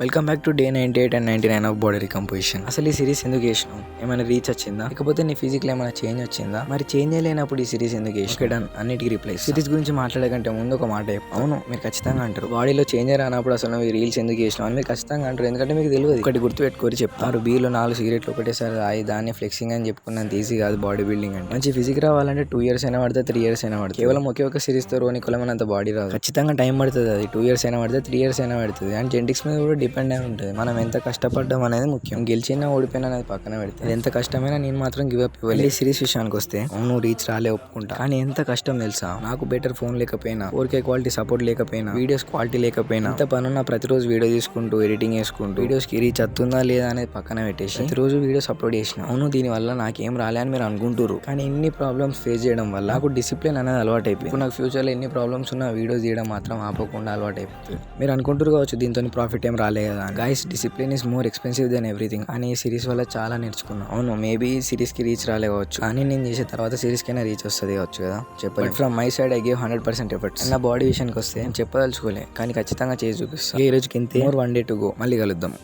Welcome back to day 98 and 99 of body recomposition. అసలు ఈ series ఎందుకు చేసినావు? ఏమైనా రీచ్ వచ్చిందా, లేకపోతే నీ ఫిజిక్లో ఏమైనా చేంజ్ వచ్చిందా? మరి చేంజ్ లేనప్పుడు ఈ సిరీస్ ఎందుకు చేసినావు? అన్నిటికీ రిప్లేస్. సిరీస్ గురించి మాట్లాడకంటే ముందు ఒక మాట చెప్పు. అవును, మీరు ఖచ్చితంగా అంటారు బాడీలో చేంజ్ రానప్పుడు అసలు నువ్వు రీల్స్ ఎందుకు చేసినావు అని మీరు ఖచ్చితంగా అంటారు. ఎందుకంటే మీకు తెలియదు. ఒకటి గుర్తు పెట్టుకోరి చెప్తారు, బీలో 4 సిగరెట్లు ఒకటేసారి తాగి దాన్ని ఫ్లెక్సింగ్ అని చెప్పుకున్నంత ఈజీ కాదు బాడీ బిల్డింగ్ అంటే. మంచి ఫిజిక్ రావాలంటే 2 years అయినా పడుతుంది, 3 years అయినా పడుతుంది. కేవలం ఒకే ఒక సిరీస్ తో రోని కులమనంత బాడీ రాదు. ఖచ్చితంగా టైం పడుతుంది. అది 2 years అయినా పడుతుంది, 3 years అయినా పడుతుంది. అండ్ జెనెటిక్స్ మీద కూడా డిపెండ్ అయి ఉంటుంది. మనం ఎంత కష్టపడ్డం అనేది ముఖ్యం. గెలిచినా ఓడిపోయినా అనేది పక్కన పెడితే ఎంత కష్టమైనా నేను మాత్రం గివ్ అప్ ఇవ్వాలి. ఈ సిరీస్ విషయానికి వస్తే అవును రీచ్ రాలే ఒప్పుకుంటా, కానీ ఎంత కష్టం తెలుసా? నాకు బెటర్ ఫోన్ లేకపోయినా, 4K క్వాలిటీ సపోర్ట్ లేకపోయినా, వీడియోస్ క్వాలిటీ లేకపోయినా, ఎంత పనున్నా ప్రతిరోజు వీడియో తీసుకుంటూ ఎడిటింగ్ చేసుకుంటూ వీడియోస్ కి రీచ్ వస్తుందా లేదా అనేది పక్కన పెట్టేసి ప్రతిరోజు వీడియోస్ అప్లోడ్ చేసిన. అవును దీని వల్ల నాకేం రాలే అని మీరు అనుకుంటారు, కానీ ఇన్ని ప్రాబ్లమ్స్ ఫేస్ చేయడం వల్ల నాకు డిసిప్లిన్ అనేది అలవాటు అయిపోయింది. ఇప్పుడు నాకు ఫ్యూచర్ లో ఎన్ని ప్రాబ్లమ్స్ ఉన్నా వీడియోస్ తీయడం మాత్రం ఆపకుండా అలవాటు అయిపోతుంది. మీరు అనుకుంటారు కావచ్చు దీంతో ప్రాఫిట్ ఏం రాలే కదా. Guys, discipline is more expensive than everything. కానీ ఈ సిరీస్ వల్ల చాలా నేర్చుకున్నాను. అవును మేబీ సిరీస్ కి రీచ్ రాలే కావచ్చు, కానీ నేను చేసే తర్వాత సిరీస్ కైనా రీచ్ వస్తుంది కావచ్చు కదా, చెప్పలేదు. From my side I give 100% efforts. నా బాడీ విషయానికి వస్తే నేను చెప్పదలుచుకోలే, కానీ ఖచ్చితంగా చేసి చూపిస్తాను. ఈ రోజుకి ఇంతే. More 1 day to go. మళ్ళీ కలుద్దాం.